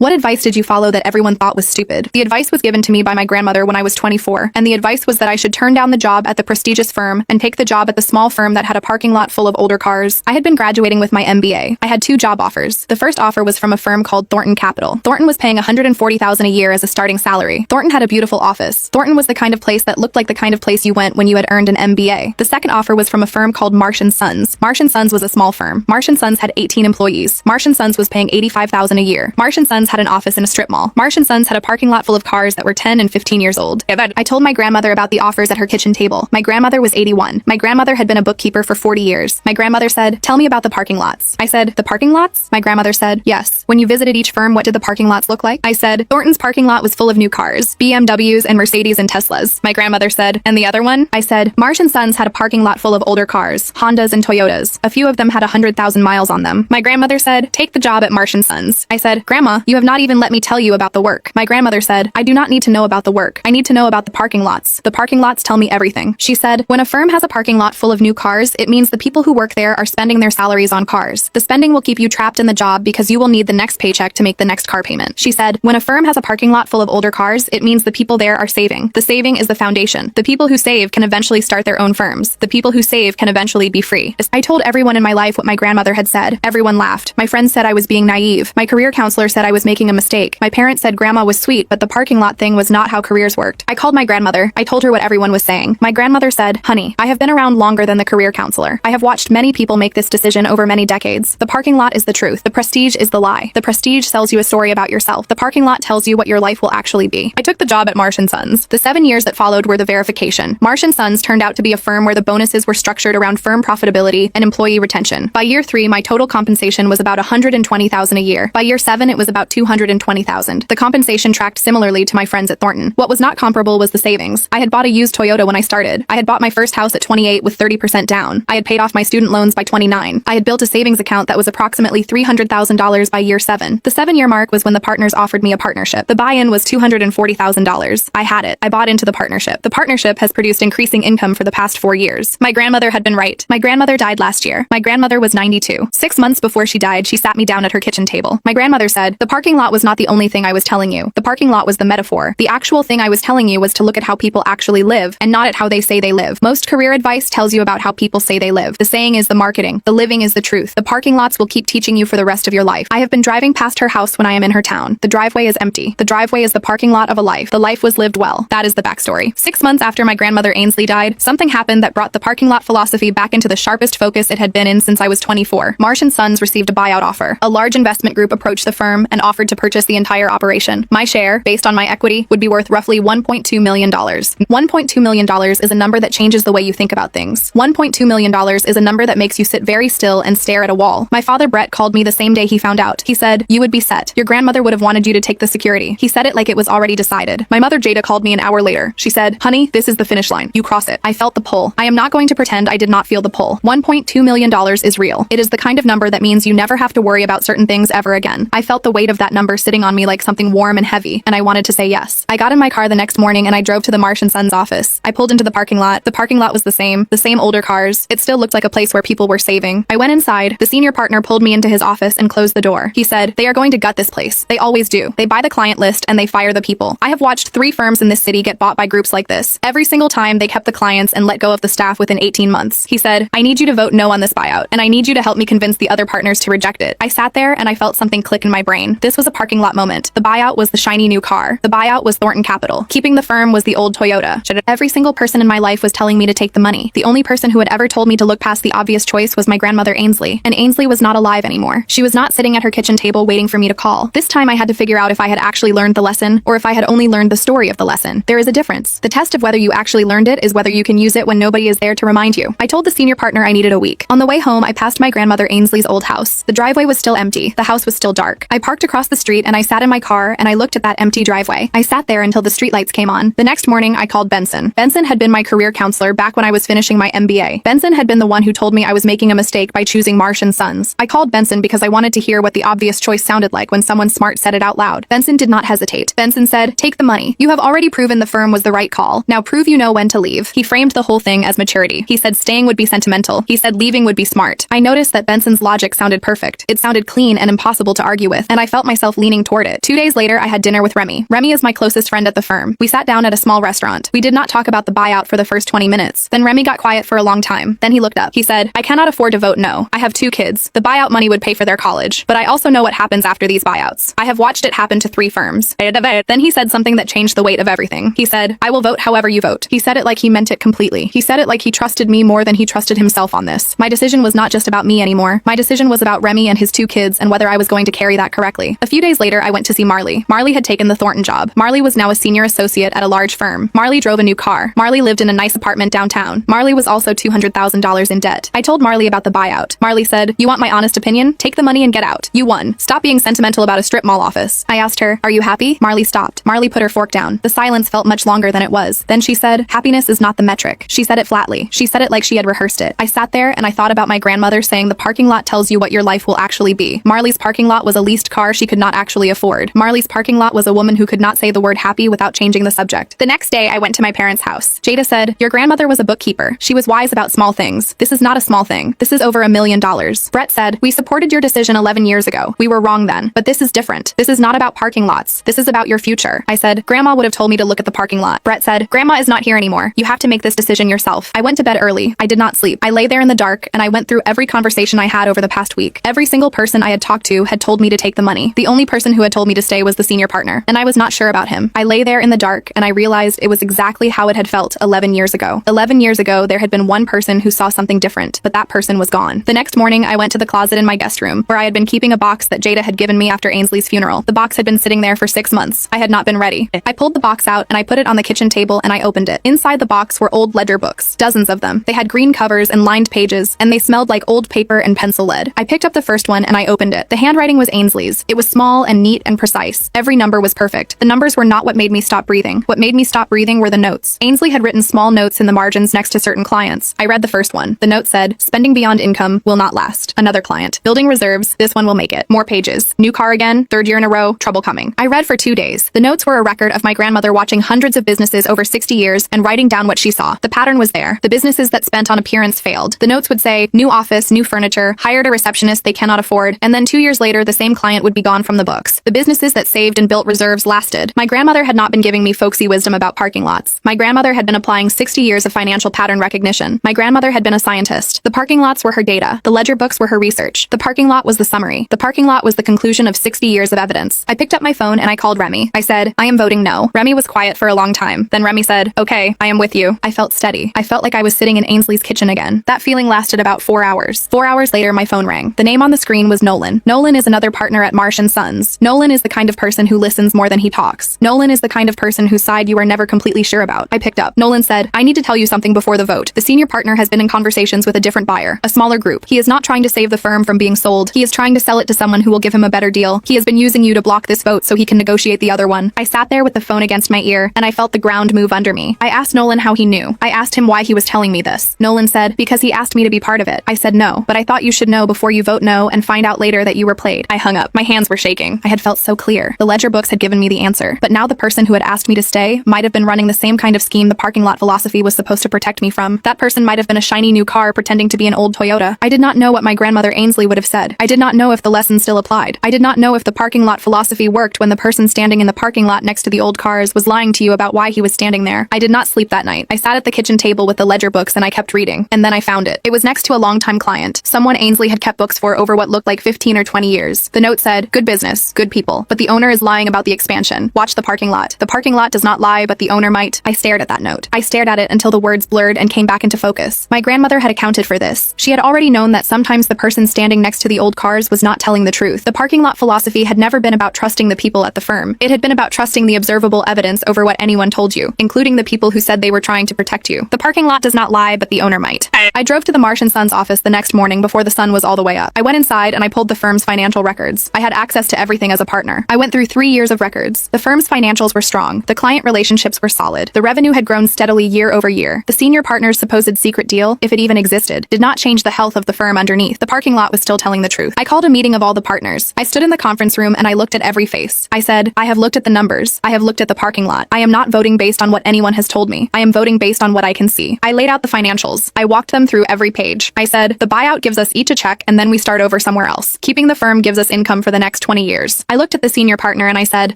What advice did you follow that everyone thought was stupid? The advice was given to me by my grandmother when I was 24, and the advice was that I should turn down the job at the prestigious firm and take the job at the small firm that had a parking lot full of older cars. I had been graduating with my MBA. I had 2 job offers. The first offer was from a firm called Thornton Capital. Thornton was paying $140,000 a year as a starting salary. Thornton had a beautiful office. Thornton was the kind of place that looked like the kind of place you went when you had earned an MBA. The second offer was from a firm called Marsh & Sons. Marsh & Sons was a small firm. Marsh & Sons had 18 employees. Marsh & Sons was paying $85,000 a year. Marsh & Sons had an office in a strip mall. Marsh & Sons had a parking lot full of cars that were 10 and 15 years old. I told my grandmother about the offers at her kitchen table. My grandmother was 81. My grandmother had been a bookkeeper for 40 years. My grandmother said, "Tell me about the parking lots." I said, "The parking lots?" My grandmother said, "Yes. When you visited each firm, what did the parking lots look like?" I said, "Thornton's parking lot was full of new cars, BMWs and Mercedes and Teslas." My grandmother said, "And the other one?" I said, "Marsh & Sons had a parking lot full of older cars, Hondas and Toyotas. A few of them had 100,000 miles on them." My grandmother said, "Take the job at Marsh & Sons." I said, "Grandma, you have not even let me tell you about the work." My grandmother said, "I do not need to know about the work. I need to know about the parking lots. The parking lots tell me everything." She said, "When a firm has a parking lot full of new cars, it means the people who work there are spending their salaries on cars. The spending will keep you trapped in the job because you will need the next paycheck to make the next car payment." She said, "When a firm has a parking lot full of older cars, it means the people there are saving. The saving is the foundation. The people who save can eventually start their own firms. The people who save can eventually be free." I told everyone in my life what my grandmother had said. Everyone laughed. My friends said I was being naive. My career counselor said I was making a mistake. My parents said grandma was sweet, but the parking lot thing was not how careers worked. I called my grandmother. I told her what everyone was saying. My grandmother said, "Honey, I have been around longer than the career counselor. I have watched many people make this decision over many decades. The parking lot is the truth. The prestige is the lie. The prestige sells you a story about yourself. The parking lot tells you what your life will actually be." I took the job at Marsh & Sons. The 7 years that followed were the verification. Marsh & Sons turned out to be a firm where the bonuses were structured around firm profitability and employee retention. By year 3, my total compensation was about $120,000 a year. By year 7, it was about $220,000. The compensation tracked similarly to my friends at Thornton. What was not comparable was the savings. I had bought a used Toyota when I started. I had bought my first house at 28 with 30% down. I had paid off my student loans by 29. I had built a savings account that was approximately $300,000 by year 7. The 7-year mark was when the partners offered me a partnership. The buy-in was $240,000. I had it. I bought into the partnership. The partnership has produced increasing income for the past 4 years. My grandmother had been right. My grandmother died last year. My grandmother was 92. 6 months before she died, she sat me down at her kitchen table. My grandmother said, "The parking lot was not the only thing I was telling you. The parking lot was the metaphor. The actual thing I was telling you was to look at how people actually live and not at how they say they live. Most career advice tells you about how people say they live. The saying is the marketing. The living is the truth. The parking lots will keep teaching you for the rest of your life." I have been driving past her house when I am in her town. The driveway is empty. The driveway is the parking lot of a life. The life was lived well. That is the backstory. 6 months after my grandmother Ainsley died, something happened that brought the parking lot philosophy back into the sharpest focus it had been in since I was 24. Marsh & Sons received a buyout offer. A large investment group approached the firm and offered to purchase the entire operation. My share, based on my equity, would be worth roughly $1.2 million. $1.2 million is a number that changes the way you think about things. $1.2 million is a number that makes you sit very still and stare at a wall. My father Brett called me the same day he found out. He said, "You would be set. Your grandmother would have wanted you to take the security." He said it like it was already decided. My mother Jada called me an hour later. She said, "Honey, this is the finish line. You cross it." I felt the pull. I am not going to pretend I did not feel the pull. $1.2 million is real. It is the kind of number that means you never have to worry about certain things ever again. I felt the weight of that number sitting on me like something warm and heavy, and I wanted to say yes. I got in my car the next morning and I drove to the Marsh & Sons office. I pulled into the parking lot. The parking lot was the same older cars. It still looked like a place where people were saving. I went inside. The senior partner pulled me into his office and closed the door. He said, "They are going to gut this place. They always do. They buy the client list and they fire the people. I have watched 3 firms in this city get bought by groups like this. Every single time they kept the clients and let go of the staff within 18 months. He said, "I need you to vote no on this buyout, and I need you to help me convince the other partners to reject it." I sat there and I felt something click in my brain. This was a parking lot moment. The buyout was the shiny new car. The buyout was Thornton Capital. Keeping the firm was the old Toyota. Every single person in my life was telling me to take the money. The only person who had ever told me to look past the obvious choice was my grandmother Ainsley, and Ainsley was not alive anymore. She was not sitting at her kitchen table waiting for me to call. This time I had to figure out if I had actually learned the lesson or if I had only learned the story of the lesson. There is a difference. The test of whether you actually learned it is whether you can use it when nobody is there to remind you. I told the senior partner I needed a week. On the way home, I passed my grandmother Ainsley's old house. The driveway was still empty. The house was still dark. I parked across the street and I sat in my car and I looked at that empty driveway. I sat there until the streetlights came on. The next morning, I called Benson. Benson had been my career counselor back when I was finishing my MBA. Benson had been the one who told me I was making a mistake by choosing Marsh & Sons. I called Benson because I wanted to hear what the obvious choice sounded like when someone smart said it out loud. Benson did not hesitate. Benson said, "Take the money. You have already proven the firm was the right call. Now prove you know when to leave." He framed the whole thing as maturity. He said staying would be sentimental. He said leaving would be smart. I noticed that Benson's logic sounded perfect. It sounded clean and impossible to argue with, and I felt myself leaning toward it. 2 days later, I had dinner with Remy. Remy is my closest friend at the firm. We sat down at a small restaurant. We did not talk about the buyout for the first 20 minutes. Then Remy got quiet for a long time. Then he looked up. He said, I cannot afford to vote no. I have 2 kids. The buyout money would pay for their college. But I also know what happens after these buyouts. I have watched it happen to 3 firms. Then he said something that changed the weight of everything. He said, I will vote however you vote. He said it like he meant it completely. He said it like he trusted me more than he trusted himself on this. My decision was not just about me anymore. My decision was about Remy and his 2 kids and whether I was going to carry that correctly. A few days later, I went to see Marley. Marley had taken the Thornton job. Marley was now a senior associate at a large firm. Marley drove a new car. Marley lived in a nice apartment downtown. Marley was also $200,000 in debt. I told Marley about the buyout. Marley said, you want my honest opinion? Take the money and get out. You won. Stop being sentimental about a strip mall office. I asked her, are you happy? Marley stopped. Marley put her fork down. The silence felt much longer than it was. Then she said, happiness is not the metric. She said it flatly. She said it like she had rehearsed it. I sat there and I thought about my grandmother saying the parking lot tells you what your life will actually be. Marley's parking lot was a leased car she could not actually afford. Marley's parking lot was a woman who could not say the word happy without changing the subject. The next day, I went to my parents' house. Jada said, your grandmother was a bookkeeper. She was wise about small things. This is not a small thing. This is over $1 million. Brett said, we supported your decision 11 years ago. We were wrong then, but this is different. This is not about parking lots. This is about your future. I said, Grandma would have told me to look at the parking lot. Brett said, Grandma is not here anymore. You have to make this decision yourself. I went to bed early. I did not sleep. I lay there in the dark and I went through every conversation I had over the past week. Every single person I had talked to had told me to take the money. The only person who had told me to stay was the senior partner, and I was not sure about him. I lay there in the dark and I realized it was exactly how it had felt 11 years ago. 11 years ago, there had been one person who saw something different, but that person was gone. The next morning, I went to the closet in my guest room, where I had been keeping a box that Jada had given me after Ainsley's funeral. The box had been sitting there for 6 months. I had not been ready. I pulled the box out and I put it on the kitchen table and I opened it. Inside the box were old ledger books, dozens of them. They had green covers and lined pages, and they smelled like old paper and pencil lead. I picked up the first one and I opened it. The handwriting was Ainsley's. It was small and neat and precise. Every number was perfect. The numbers were not what made me stop breathing. What made me stop breathing were the notes. Ainsley had written small notes in the margins next to certain clients. I read the first one. The note said, spending beyond income will not last. Another client. Building reserves, this one will make it. More pages. New car again, 3rd year in a row, trouble coming. I read for 2 days. The notes were a record of my grandmother watching hundreds of businesses over 60 years and writing down what she saw. The pattern was there. The businesses that spent on appearance failed. The notes would say, new office, new furniture, hired a receptionist they cannot afford, and then 2 years later, the same client would be gone from the books. The businesses that saved and built reserves lasted. My grandmother had not been giving me folksy wisdom about parking lots. My grandmother had been applying 60 years of financial pattern recognition. My grandmother had been a scientist. The parking lots were her data. The ledger books were her research. The parking lot was the summary. The parking lot was the conclusion of 60 years of evidence. I picked up my phone and I called Remy. I said, I am voting no. Remy was quiet for a long time. Then Remy said, okay, I am with you. I felt steady. I felt like I was sitting in Ainsley's kitchen again. That feeling lasted about 4 hours. 4 hours later, my phone rang. The name on the screen was Nolan. Nolan is another partner at Marsh & Sons. Nolan is the kind of person who listens more than he talks. Nolan is the kind of person whose side you are never completely sure about. I picked up. Nolan said, I need to tell you something before the vote. The senior partner has been in conversations with a different buyer, a smaller group. He is not trying to save the firm from being sold. He is trying to sell it to someone who will give him a better deal. He has been using you to block this vote so he can negotiate the other one. I sat there with the phone against my ear and I felt the ground move under me. I asked Nolan how he knew. I asked him why he was telling me this. Nolan said, because he asked me to be part of it. I said no, but I thought you should know before you vote no and find out later that you were played. I hung up. My hands were shaking. I had felt so clear. The ledger books had given me the answer, but now the person who had asked me to stay might have been running the same kind of scheme the parking lot philosophy was supposed to protect me from. That person might have been a shiny new car pretending to be an old Toyota. I did not know what my grandmother Ainsley would have said. I did not know if the lesson still applied. I did not know if the parking lot philosophy worked when the person standing in the parking lot next to the old cars was lying to you about why he was standing there. I did not sleep that night. I sat at the kitchen table with the ledger books and I kept reading. And then I found it. It was next to a longtime client. Someone Ainsley had kept books for over what looked like 15 or 20 years. The note said, good business, good people, but the owner is lying about the expansion. Watch the parking lot. The parking lot does not lie, but the owner might. I stared at that note. I stared at it until the words blurred and came back into focus. My grandmother had accounted for this. She had already known that sometimes the person standing next to the old cars was not telling the truth. The parking lot philosophy had never been about trusting the people at the firm. It had been about trusting the observable evidence over what anyone told you, including the people who said they were trying to protect you. The parking lot does not lie, but the owner might. I drove to the Marsh & Sons office the next morning before the sun was all the way up. I went inside and I pulled the firm's financial records. I had access to everything as a partner. I went through 3 years of records. The firm's financials were strong. The client relationships were solid. The revenue had grown steadily year over year. The senior partner's supposed secret deal, if it even existed, did not change the health of the firm underneath. The parking lot was still telling the truth. I called a meeting of all the partners. I stood in the conference room and I looked at every face. I said, I have looked at the numbers. I have looked at the parking lot. I am not voting based on what anyone has told me. I am voting based on what I can see. I laid out the financials. I walked them through every page. I said, the buyout gives us each a check and then we start over somewhere else. Keeping the firm gives us income for the next next 20 years. I looked at the senior partner and I said,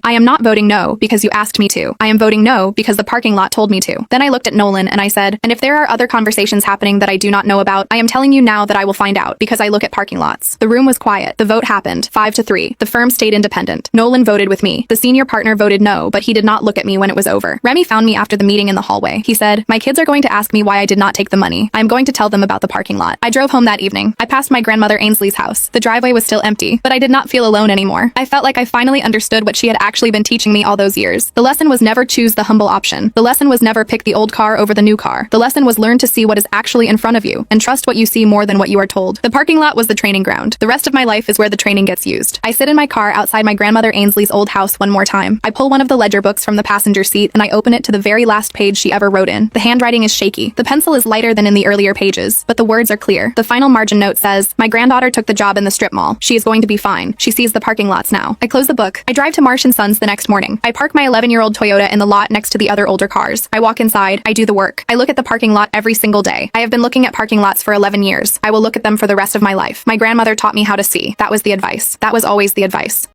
I am not voting no because you asked me to. I am voting no because the parking lot told me to. Then I looked at Nolan and I said, and if there are other conversations happening that I do not know about, I am telling you now that I will find out because I look at parking lots. The room was quiet. The vote happened. 5-3. The firm stayed independent. Nolan voted with me. The senior partner voted no, but he did not look at me when it was over. Remy found me after the meeting in the hallway. He said, my kids are going to ask me why I did not take the money. I am going to tell them about the parking lot. I drove home that evening. I passed my grandmother Ainsley's house. The driveway was still empty, but I did not feel alone anymore. I felt like I finally understood what she had actually been teaching me all those years. The lesson was never choose the humble option. The lesson was never pick the old car over the new car. The lesson was learn to see what is actually in front of you and trust what you see more than what you are told. The parking lot was the training ground. The rest of my life is where the training gets used. I sit in my car outside my grandmother Ainsley's old house one more time. I pull one of the ledger books from the passenger seat and I open it to the very last page she ever wrote in. The handwriting is shaky. The pencil is lighter than in the earlier pages, but the words are clear. The final margin note says, my granddaughter took the job in the strip mall. She is going to be fine. She sees the parking lots now. I close the book. I drive to Marsh & Sons the next morning. I park my 11-year-old Toyota in the lot next to the other older cars. I walk inside. I do the work. I look at the parking lot every single day. I have been looking at parking lots for 11 years. I will look at them for the rest of my life. My grandmother taught me how to see. That was the advice. That was always the advice.